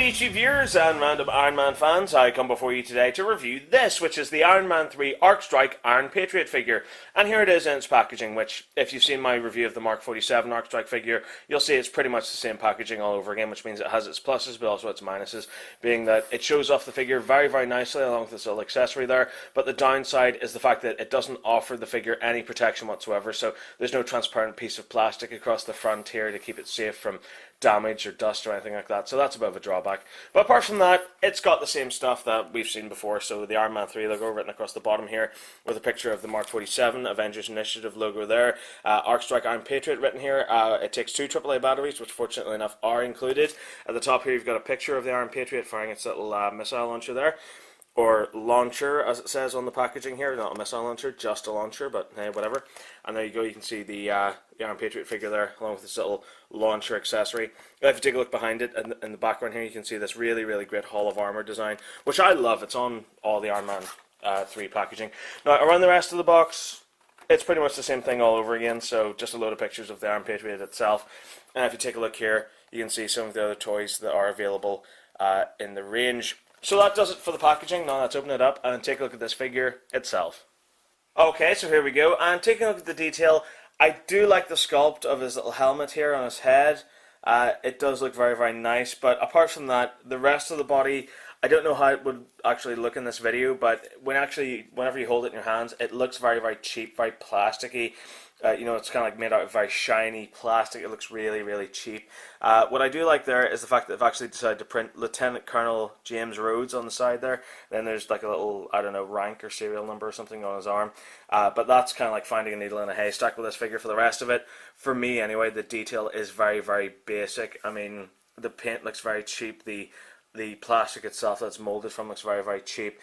YouTube viewers and random Iron Man fans, I come before you today to review this, which is the Iron Man 3 Arc Strike Iron Patriot figure. And here it is in its packaging, which, if you've seen my review of the Mark 47 Arc Strike figure, you'll see it's pretty much the same packaging all over again, which means it has its pluses but also its minuses, being that it shows off the figure very, very nicely along with this little accessory there, but the downside is the fact that it doesn't offer the figure any protection whatsoever, so there's no transparent piece of plastic across the front here to keep it safe from damage or dust or anything like that, so that's a bit of a drawback. But apart from that, it's got the same stuff that we've seen before, so the Iron Man 3 logo written across the bottom here with a picture of the Mark 47 Avengers Initiative logo there, Arc Strike Iron Patriot written here. It takes two AAA batteries, which fortunately enough are included. At the top here you've got a picture of the Iron Patriot firing its little missile launcher there. Or launcher, as it says on the packaging here. Not a missile launcher, just a launcher, but hey, whatever. And there you go, you can see the Iron Patriot figure there, along with this little launcher accessory. If you take a look behind it, in the background here, you can see this really, really great Hall of Armor design, which I love. It's on all the Iron Man 3 packaging. Now, around the rest of the box, it's pretty much the same thing all over again, so just a load of pictures of the Iron Patriot itself. And if you take a look here, you can see some of the other toys that are available in the range. So that does it for the packaging. Now let's open it up and take a look at this figure itself. Okay, so here we go, and taking a look at the detail, I do like the sculpt of his little helmet here on his head. It does look very, very nice, but apart from that, the rest of the body, I don't know how it would actually look in this video, but whenever you hold it in your hands, it looks very, very cheap, very plasticky. You know, it's kind of like made out of very shiny plastic. It looks really, really cheap. What I do like there is the fact that they've actually decided to print Lieutenant Colonel James Rhodes on the side there. Then there's like a little, I don't know, rank or serial number or something on his arm. But that's kind of like finding a needle in a haystack with this figure. For the rest of it, for me anyway, the detail is very, very basic. I mean, the paint looks very cheap. The plastic itself that's molded from looks very, very cheap.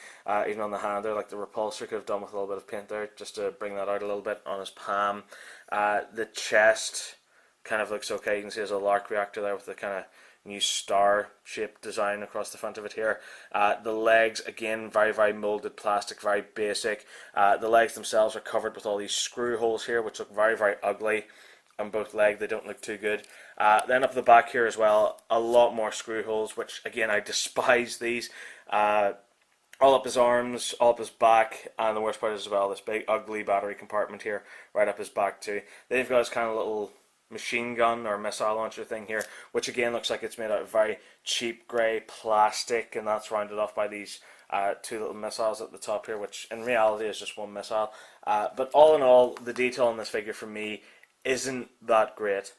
Even on the hand there, like the repulsor could have done with a little bit of paint there, just to bring that out a little bit on his palm. The chest kind of looks okay. You can see there's a lark reactor there with the kind of new star-shaped design across the front of it here. The legs, again, very, very molded plastic, very basic. The legs themselves are covered with all these screw holes here, which look very, very ugly. On both legs, they don't look too good. Then up the back here as well, a lot more screw holes, which again I despise these. All up his arms, all up his back, and the worst part is as well this big ugly battery compartment here, right up his back too. Then you've got this kind of little machine gun or missile launcher thing here, which again looks like it's made out of very cheap grey plastic, and that's rounded off by these two little missiles at the top here, which in reality is just one missile. But all in all, the detail on this figure for me isn't that great.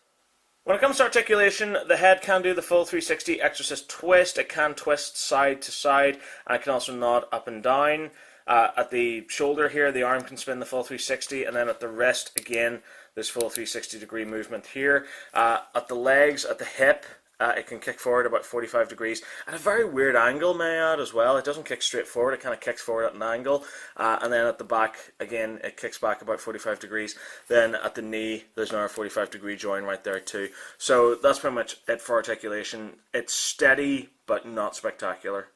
When it comes to articulation, the head can do the full 360 Exorcist twist. It can twist side to side, and it can also nod up and down. At the shoulder here, the arm can spin the full 360, and then at the wrist, again, there's full 360 degree movement here. At the legs, at the hip, it can kick forward about 45 degrees at a very weird angle, may I add, as well. It doesn't kick straight forward, it kind of kicks forward at an angle. And then at the back, again, it kicks back about 45 degrees. Then at the knee, there's another 45 degree join right there too. So that's pretty much it for articulation. It's steady, but not spectacular.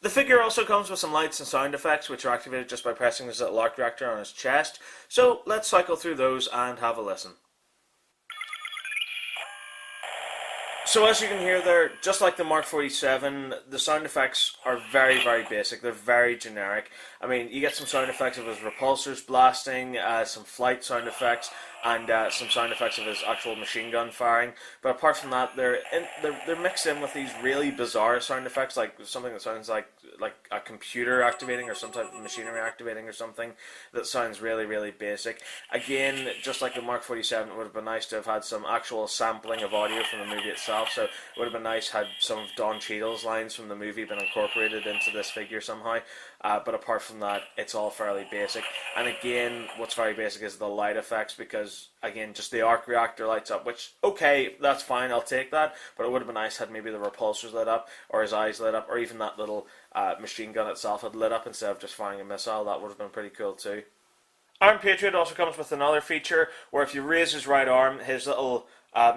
The figure also comes with some lights and sound effects, which are activated just by pressing this little arc reactor on his chest. So let's cycle through those and have a listen. So as you can hear there, just like the Mark 47, the sound effects are very, very basic. They're very generic. I mean, you get some sound effects of his repulsors blasting, some flight sound effects, and some sound effects of his actual machine gun firing. But apart from that, they're mixed in with these really bizarre sound effects, like something that sounds like a computer activating or some type of machinery activating or something that sounds really, really basic. Again, just like the Mark 47, it would have been nice to have had some actual sampling of audio from the movie itself. So it would have been nice had some of Don Cheadle's lines from the movie been incorporated into this figure somehow. But apart from that, it's all fairly basic. And again, what's very basic is the light effects, because again, just the arc reactor lights up, which, okay, that's fine, I'll take that, but it would have been nice had maybe the repulsors lit up, or his eyes lit up, or even that little machine gun itself had lit up instead of just firing a missile. That would have been pretty cool too. Iron Patriot also comes with another feature where if you raise his right arm, his little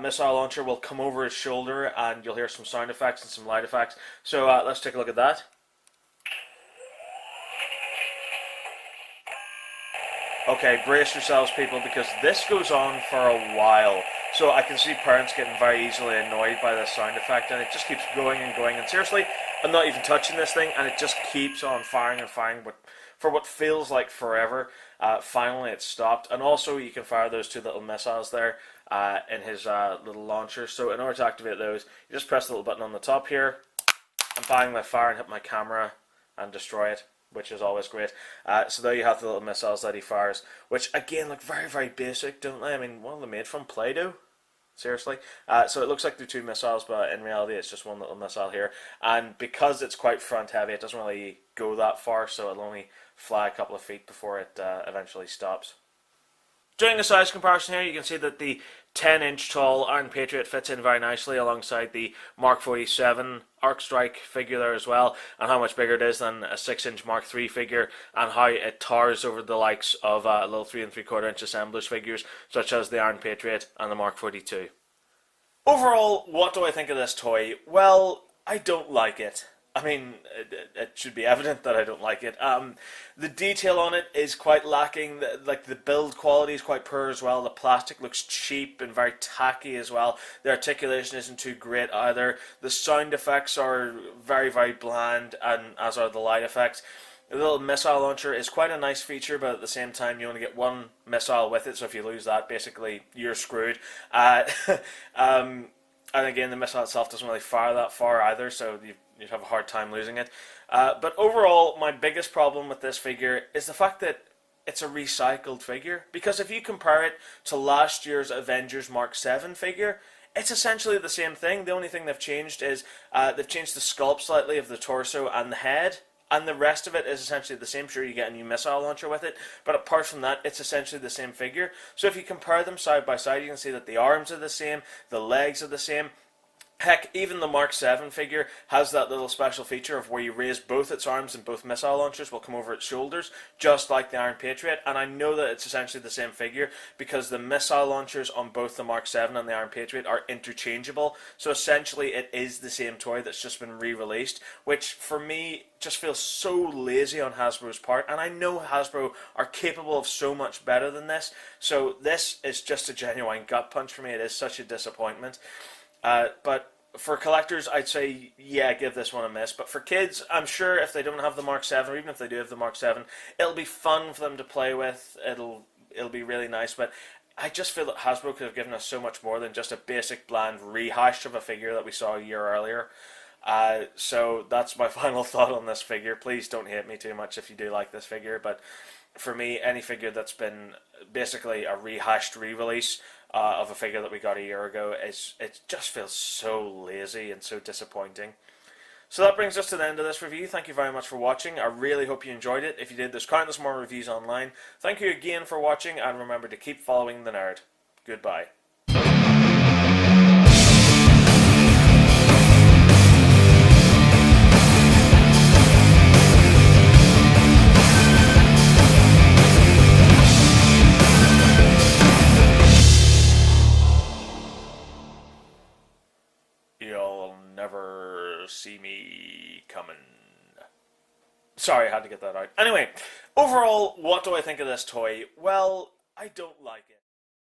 missile launcher will come over his shoulder, and you'll hear some sound effects and some light effects. So let's take a look at that. Okay, brace yourselves, people, because this goes on for a while. So I can see parents getting very easily annoyed by this sound effect, and it just keeps going and going. And seriously, I'm not even touching this thing, and it just keeps on firing and firing. But for what feels like forever, finally it stopped. And also, you can fire those two little missiles there in his little launcher. So in order to activate those, you just press the little button on the top here, and bang, they fire and hit my camera and destroy it, which is always great. So there you have the little missiles that he fires, which again look very, very basic, don't they? I mean, what are they made from? Play-Doh? Seriously? So it looks like they're two missiles, but in reality it's just one little missile here. And because it's quite front heavy, it doesn't really go that far, so it'll only fly a couple of feet before it eventually stops. Doing a size comparison here, you can see that the 10-inch tall Iron Patriot fits in very nicely alongside the Mark 47 Arc Strike figure there as well, and how much bigger it is than a 6-inch Mark 3 figure, and how it towers over the likes of little 3 3/4-inch assemblers figures such as the Iron Patriot and the Mark 42. Overall, what do I think of this toy? Well, I don't like it. I mean, it should be evident that I don't like it. The detail on it is quite lacking. The build quality is quite poor as well. The plastic looks cheap and very tacky as well. The articulation isn't too great either. The sound effects are very, very bland, and as are the light effects. The little missile launcher is quite a nice feature, but at the same time, you only get one missile with it, so if you lose that, basically, you're screwed. And again, the missile itself doesn't really fire that far either, so you'd have a hard time losing it. But overall, my biggest problem with this figure is the fact that it's a recycled figure. Because if you compare it to last year's Avengers Mark 7 figure, it's essentially the same thing. The only thing they've changed is they've changed the sculpt slightly of the torso and the head. And the rest of it is essentially the same. Sure, you get a new missile launcher with it, but apart from that, it's essentially the same figure. So if you compare them side by side, you can see that the arms are the same, the legs are the same. Heck, even the Mark 7 figure has that little special feature of where you raise both its arms and both missile launchers will come over its shoulders, just like the Iron Patriot. And I know that it's essentially the same figure because the missile launchers on both the Mark 7 and the Iron Patriot are interchangeable. So essentially it is the same toy that's just been re-released, which for me just feels so lazy on Hasbro's part. And I know Hasbro are capable of so much better than this. So this is just a genuine gut punch for me. It is such a disappointment. But for collectors, I'd say, yeah, give this one a miss. But for kids, I'm sure if they don't have the Mark 7, or even if they do have the Mark 7, it'll be fun for them to play with. It'll be really nice. But I just feel that Hasbro could have given us so much more than just a basic, bland rehash of a figure that we saw a year earlier. So that's my final thought on this figure. Please don't hate me too much if you do like this figure. But for me, any figure that's been basically a rehashed re-release of a figure that we got a year ago, it just feels so lazy and so disappointing. So that brings us to the end of this review. Thank you very much for watching. I really hope you enjoyed it. If you did, there's countless more reviews online. Thank you again for watching, and remember to keep following the nerd. Goodbye. You'll never see me coming. Sorry, I had to get that out. Anyway, overall, what do I think of this toy? Well, I don't like it.